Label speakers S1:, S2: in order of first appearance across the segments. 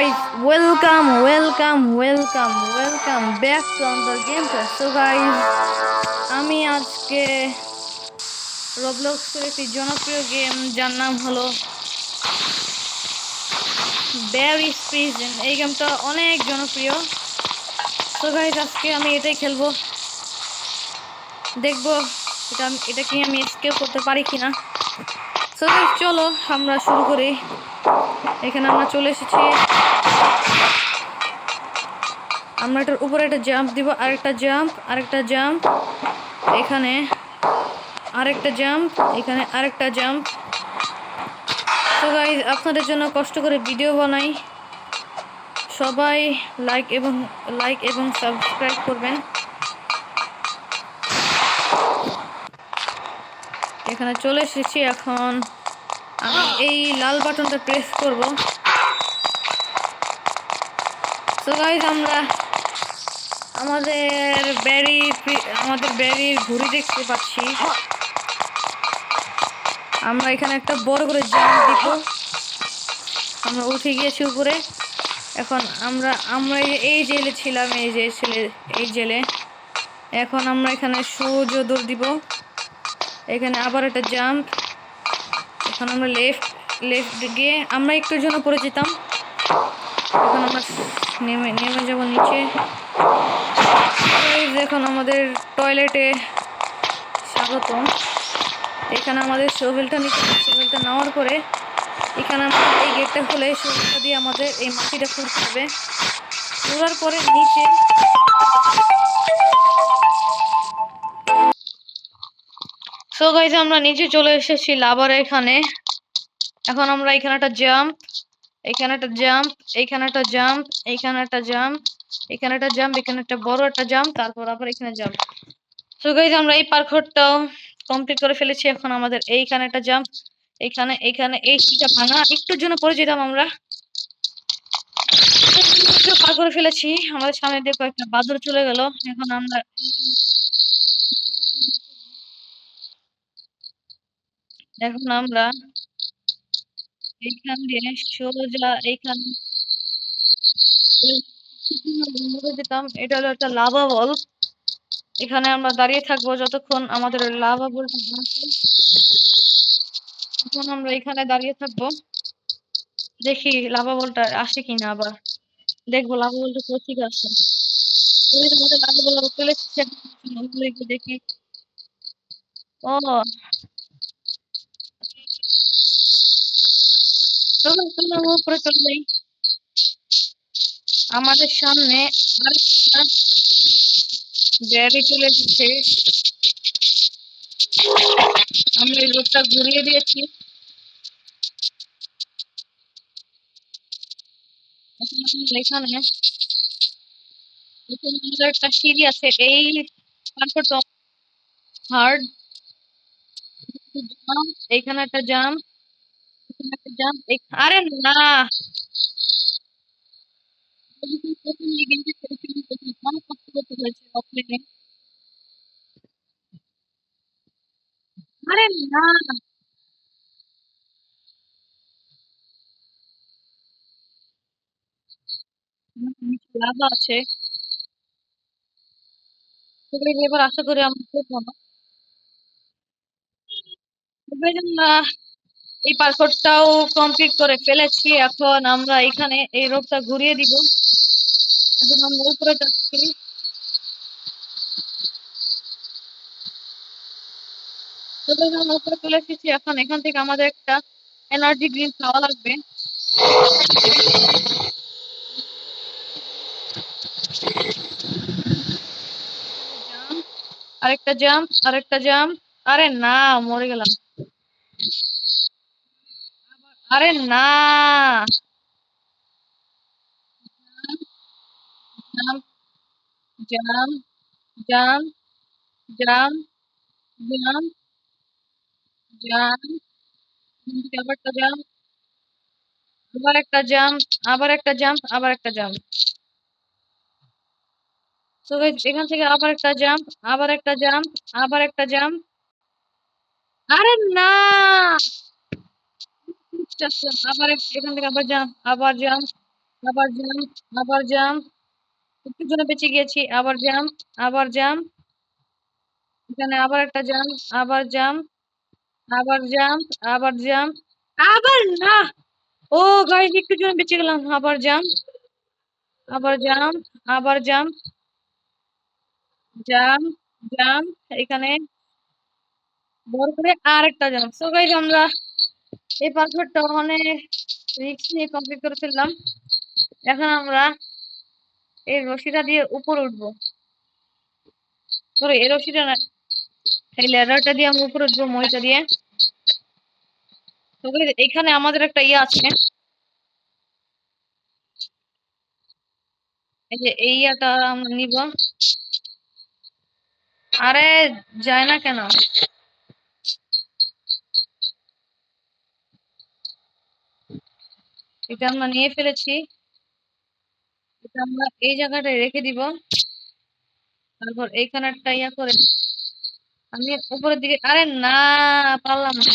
S1: guys, welcome back to another gameplay. So guys, আমি আজকে রবলক্সের একটি জনপ্রিয় গেম যার নাম হলো ব্যারিস প্রিজন। এই গেমটা অনেক জনপ্রিয়। সো গাইস, আজকে আমি এটাই খেলবো, দেখবো এটা কি আমি এসকেপ করতে পারি কিনা। সো গাইস, চলো আমরা শুরু করি। এখানে আমরা চলে এসেছি। আমরা এটার উপরে একটা জাম্প দিব, আরেকটা জাম্প, এখানে আরেকটা জাম্প, এখানে আরেকটা জাম্প। তো গাইস, আপনাদের জন্য কষ্ট করে ভিডিও বানাই, সবাই লাইক এবং সাবস্ক্রাইব করবেন। এখানে চলে এসেছি। এখন আমি এই লাল বাটনটা প্রেস করব। তো গাইস, আমরা আমাদের ব্যারির ঘুড়ি দেখতে পাচ্ছি। আমরা এখানে একটা বড় করে জাম্প দিব। আমরা উঠে গিয়েছি উপরে। এখন আমরা এই জেলে ছিলাম, এই জেলে। এখন আমরা এখানে সোজা দৌড় দিব। এখানে আবার একটা জাম্প। এখন আমরা লেফট গিয়ে আমরা একটুর জন্য পড়ে যেতাম। এখন আমরা নেমে যাব নিচে। এখন আমাদের টয়লেটে স্বাগতম। এখানে আমাদের শোভেলটা নেওয়ার পরে এখানে আমরা এই গেটটা খুলে শোভেলটা দিয়ে আমাদের এই মাটিটা খুঁড়তে হবে। খোঁড়ার পরে নিচে সো গাইস, আমরা নিচে চলে এসেছি লাভার এখানে। এখন আমরা এখানে একটা জাম্প, এখানে একটা জাম্প, এখানে একটা জাম্প, এখানে একটা জাম্প, এখানে একটা জাম্প, এখানে একটা বড় একটা জাম্প, তারপর আবার এখানে জাম্প। সো গাইস, আমরা এই পার্করটাও কমপ্লিট করে ফেলেছি। এখন আমাদের এইখানে একটা জাম্প, এখানে এই সিটটা ভাঙা, একটুর জন্য পড়ে যেতাম আমরা। পার করে ফেলেছি। আমাদের সামনে দিয়ে কয়েকটা বাদর চলে গেল। এখন আমরা এইখান দিয়ে সোজা এইখানে যেতাম। এটা হলো একটা লাভা বল। এখানে আমরা দাঁড়িয়ে থাকবো যতক্ষণ আমাদের লাভা বলটা আসে। এখন আমরা এখানে দাঁড়িয়ে থাকবো, দেখি লাভা বলটা আসে কিনা। আবার দেখবো লাভা বলটা কোথেকে আসে। আমাদের লাভা বল চলে এসেছে। দেখি। ও, চলো উপরে চলে যাই। আমাদের সামনে আরেকটা ব্যারি চলে এসেছে। আমরা এই রোডটা ঘুরিয়ে দিয়েছি। এখানে একটা সিঁড়ি আছে। এই পাথরটা হার্ড। এখানে একটা জাম্প, এখানে একটা জাম্প। আরে না, অনেক কষ্ট করতে হয়েছে অফলাইনে। আরে না, লাভা আছে। এবার আশা করি আমরা করবো না। এই পার্কটাও কমপ্লিট করে ফেলেছি। এখন আমরা এখানে এই রোডটা ঘুরিয়ে দিব। এখন আমরা উপরে যাচ্ছি। আমরা উপরে চলে এসেছি। এখন এখান থেকে আমাদের একটা এনার্জি ড্রিঙ্ক খাওয়া লাগবে। আরেকটা জাম্প। আরে না, মরে গেলাম। আরে না, jump, jump, jump, jump, jump, jump, আবার একটা জাম্প, আবার একটা জাম্প, আবার একটা জাম্প, আবার একটা জাম্প। তো এখান থেকে আবার একটা জাম্প, আবার একটা জাম্প, আবার একটা জাম্প। আরে না, আবার এখান থেকে আবার জাম্প, আবার জাম্প, আবার জাম্প, আবার জাম্প, একটু জন্য বেঁচে গিয়েছি, আবার জাম্প, আবার জাম্প, এখানে আবার একটা জাম্প, আবার জাম্প, আবার জাম্প, আবার জাম্প, আবার না। ও গাইস, একটু জন্য বেঁচে গেলাম, আবার জাম্প, আবার জাম্প, আবার জাম্প, জাম্প, জাম্প, এখানে বড় করে আর একটা জাম্প। সো গাইস, আমরা এই পাসওয়ার্ডটা অনেক রিস্ক নিয়ে কমপ্লিট করে ফেললাম। এখন আমরা এই রশিটা দিয়ে উপরে উঠবো, সরি এই রশিটা না, এই ল্যাডারটা দিয়ে আমরা উপরে উঠবো মইটা দিয়ে। তো guys, এখানে আমাদের একটা ইয়ে আছে, এই যে এই ইয়াটা আমরা নিব। আরে যায় না কেন? এটা আমরা নিয়ে ফেলেছি, এটা আমরা এই জায়গাটায় রেখে দিব। তারপর এইখানে একটা ইয়া করে আমি উপরের দিকে, আরে না, পারলাম না।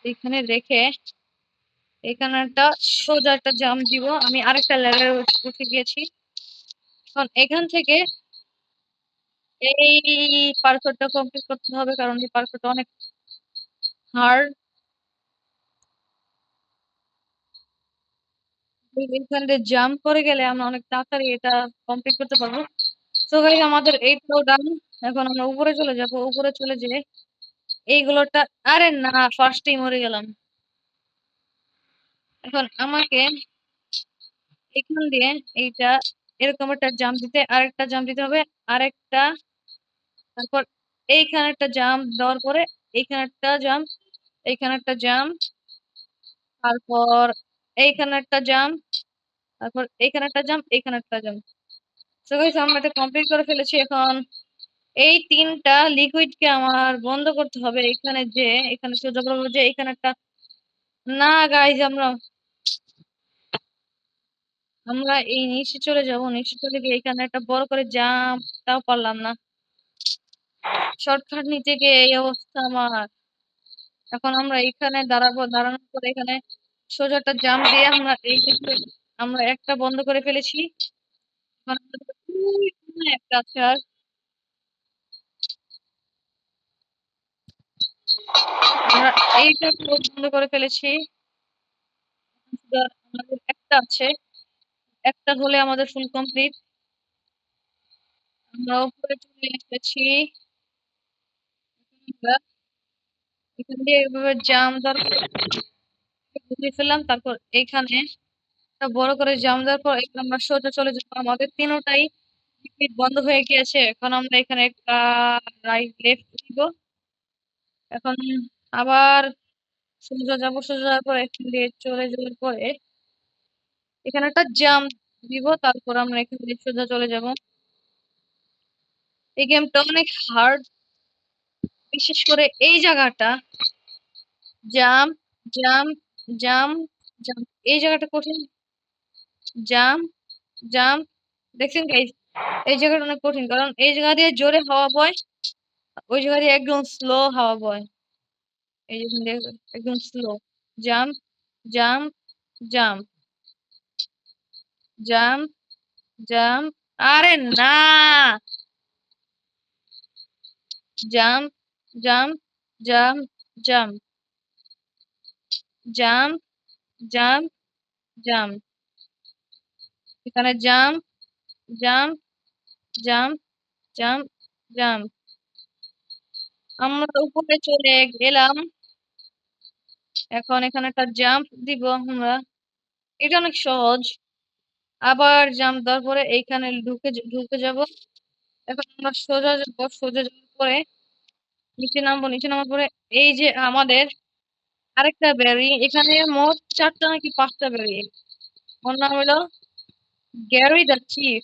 S1: এখানে রেখে এখানে একটা সোজা একটা জাম্প দিব। আমি আরেকটা লেয়ারে উঠে গিয়েছি। এখন এখান থেকে এই পার্কটা কমপ্লিট করতে হবে, কারণ এই পার্কটা অনেক হার্ড। এখান দিয়ে জাম্প করে গেলে আমরা অনেক তাড়াতাড়ি এটা কমপ্লিট করতে পারবো। তো গাইস, আমাদের এইটাও ডান। এখন আমরা উপরে চলে যাব, উপরে চলে যেয়ে এইগুলোটা, আরে না, ফার্স্টেই মরে গেলাম। এখন আমাকে এখান দিয়ে এইটা এরকম একটা জাম্প দিতে, আরেকটা জাম্প দিতে হবে, আরেকটা, তারপর এইখানে একটা জাম্প দেওয়ার পরে এইখানে একটা জাম্প, এইখানে একটা জাম্প, তারপর এইখানে একটা জাম্প, তারপর এইখানে একটা জাম্প, এইখানে একটা জাম্প। সো গাইস, আমরা এটা কমপ্লিট করে ফেলেছি। এখন এই তিনটা লিকুইডকে আমার বন্ধ করতে হবে। এখানে যে এখানে সোজা বলবো যে এখানে একটা, না গাইজ, আমরা আমরা এই নিচে চলে যাব, নিচে চলে গিয়ে এখানে একটা বড় করে জাম্প, তাও পারলাম না। শর্টকাট নিতে গিয়ে এই অবস্থা আমার। এখন আমরা এখানে দাঁড়াবো, দাঁড়ানোর পরে এখানে সোজা একটা জাম্প দিয়ে আমরা এই দিকে আমরা একটা বন্ধ করে ফেলেছি। এখন আমাদের ওইখানে একটা আছে, আর আমরা এইটা বন্ধ করে ফেলেছি। শুধু আমাদের একটা আছে, একটা হলে আমাদের ফুল কমপ্লিট। আমরা উপরে চলে এসেছি। আমরা এখান দিয়ে এভাবে জাম দেওয়ার বুঝে ফেললাম, তারপর এখানে একটা বড় করে জাম দেওয়ার পর এখানে আমরা সোজা চলে যাবো। আমাদের তিনটাই টিকিট বন্ধ হয়ে গিয়েছে। এখন আমরা এখানে একটা রাইট লেফট দিব। এখন আবার সোজা যাবো, সোজা যাওয়ার পর এখান দিয়ে চলে যাওয়ার পরে এখানে একটা জাম দিব, তারপর আমরা এখান দিয়ে সোজা চলে যাব। এই গেমটা অনেক হার্ড, বিশেষ করে এই জায়গাটা, জাম্প, জাম্প, জাম্প, জাম্প, এই জায়গাটা কঠিন। জাম্প, জাম্প, দেখছেন গাইস, এই জায়গাটা অনেক কঠিন, কারণ এই জায়গা দিয়ে জোরে হাওয়া বয়, ওই জায়গা দিয়ে একদম স্লো হাওয়া বয়। এই যে এখান দিয়ে একদম slow. Jump, jump, jump, jump, jump, আরে না, jump, jump, jump, jump, jump, jump, jump, এখানে jump, jump, jump, jump, jump. আমরা উপরে চলে গেলাম। এখন এখানে একটা জাম্প দিব আমরা, এটা অনেক সহজ। আবার জাম্প দেওয়ার পরে এইখানে ঢুকে ঢুকে যাব। এখন আমরা সোজা যাবো, সোজা যাওয়ার পরে নিচে নামবো, নিচে নামার পরে এই যে আমাদের আরেকটা বেরি, এখানে মোট 4টা নাকি 5টা বেরি। ওর নাম হলো গ্যারি দ্য চিফ।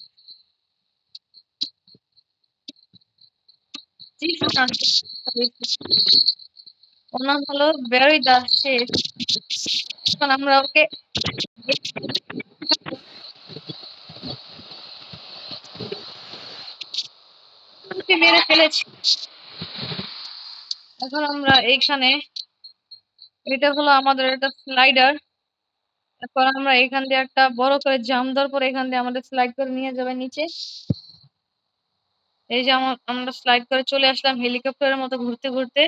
S1: চিফ না, ওর নাম হলো ব্যারি দ্য চিফ। এখন আমরা ওকে মেরে ফেলেছি। এখন আমরা এইখানে এটা হলো আমাদের একটা স্লাইডার। এখন আমরা এখান দিয়ে একটা বড় করে জাম্প দেওয়ার পরে এখান দিয়ে আমাদের স্লাইড করে নিয়ে যাবে নিচে। এই যে আমরা স্লাইড করে চলে আসলাম হেলিকপ্টারের মতো ঘুরতে ঘুরতে।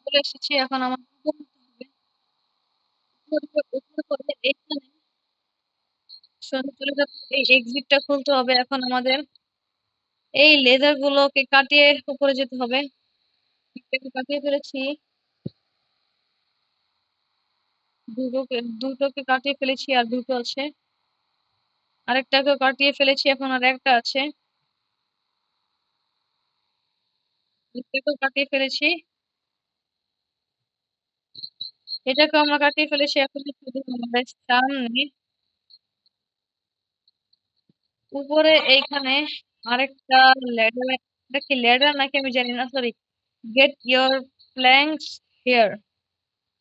S1: চলে এসেছি, এখন আমার উপরে করে এইখানে চলে যাচ্ছে, এই এক্সিটটা খুলতে হবে। এখন আমাদের এই লেজার গুলোকে কাটিয়ে উপরে যেতে হবে। একটাকে কাটিয়ে ফেলেছি, দুটোকে কাটিয়ে ফেলেছি, আর দুটো আছে। আরেকটাকেও কাটিয়ে ফেলেছি, এখন আর একটা আছে। এটাকেও কাটিয়ে ফেলেছি, এটাকেও আমরা কাটিয়ে ফেলেছি। এখন শুধু আমাদের সামনে উপরে এইখানে আরেকটা ল্যাডার, এটা কি ল্যাডার নাকি আমি জানি না, sorry. Get your planks here.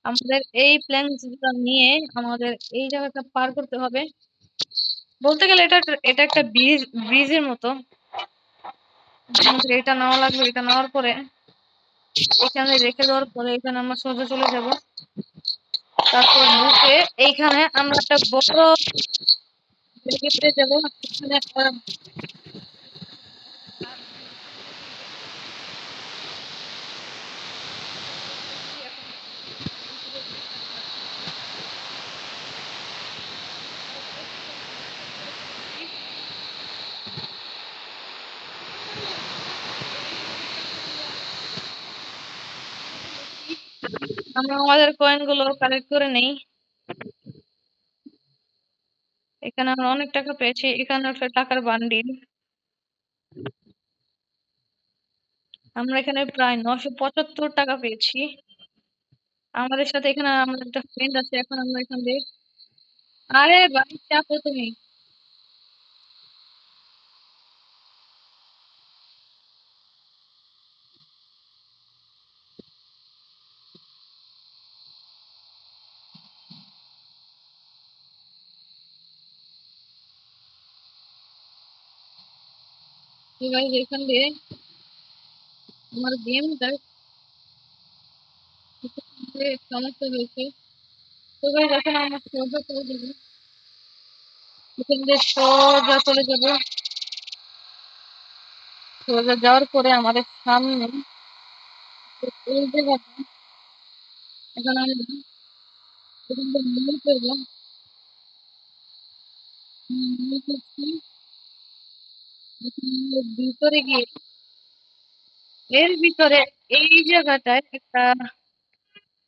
S1: আমাদের এই প্ল্যাঙ্কস গুলো নিয়ে আমাদের এই জায়গাটা পার করতে হবে। বলতে গেলে এটা একটা ব্রিজের মতো। আমাদের এটা নেওয়া লাগবে, এটা নেওয়ার পরে এখানে রেখে দেওয়ার পরে এখানে আমরা সোজা চলে যাব। তারপর ঢুকে এইখানে আমরা একটা বড় যাবো। এখানে আমরা আমাদের কয়েন গুলো কালেক্ট করে নেই। এখানে আমরা অনেক টাকা পেয়েছি, এখানে একটা টাকার বান্ডিল। আমরা এখানে প্রায় 975 টাকা পেয়েছি। আমাদের সাথে এখানে আমাদের একটা ফ্রেন্ড আছে। এখন আমরা এখান দিয়ে, আরে ভাই চাপো তুমি। তো গাইস এখান দিয়ে আমার গেমটা সমস্যা হয়েছে। তো গাইস এখন আমরা সোজা চলে যাবো, এখান দিয়ে সোজা চলে যাবো। সোজা যাওয়ার পরে আমাদের সামনে এই জায়গাটা, এখন আমরা এখান থেকে মুভ করবো। মুভ করছি, এখন আমরা ভিতরে গিয়ে এর ভিতরে এই জায়গাটায় একটা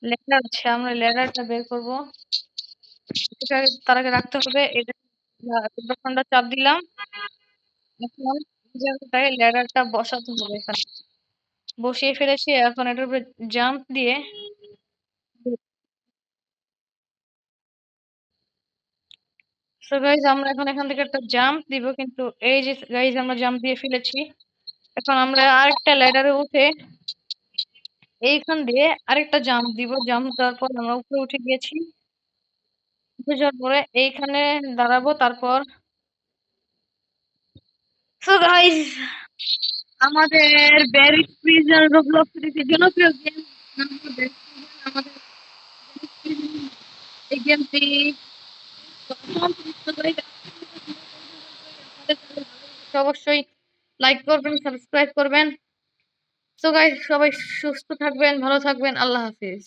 S1: লেডার আছে, আমরা লেডারটা বের করবো। এটা তার আগে রাখতে হবে, এটা যখনটা চাপ দিলাম, এখন এই জায়গাটায় লেডারটা বসাতে হবে। এখানে বসিয়ে ফেলেছি, এখন এটার উপরে জাম্প দিয়ে। সো গাইজ আমরা এখন এখান থেকে একটা জাম্প দিব, কিন্তু এই যে গাইজ আমরা জাম্প দিয়ে ফেলেছি। এখন আমরা আরেকটা ল্যাডারে উঠে এইখান দিয়ে আরেকটা জাম্প দিব। জাম্প দেওয়ার পর আমরা উপরে উঠে গিয়েছি। উঠে যাওয়ার পরে এইখানে দাঁড়াবো। তারপর সো গাইজ আমাদের ব্যারিজ প্রিজন রোবলক্সের একটি জনপ্রিয় গেম আমাদের আমাদের এই গেমটি অবশ্যই লাইক করবেন, সাবস্ক্রাইব করবেন। সো গাইস সবাই সুস্থ থাকবেন, ভালো থাকবেন, আল্লাহ হাফিজ।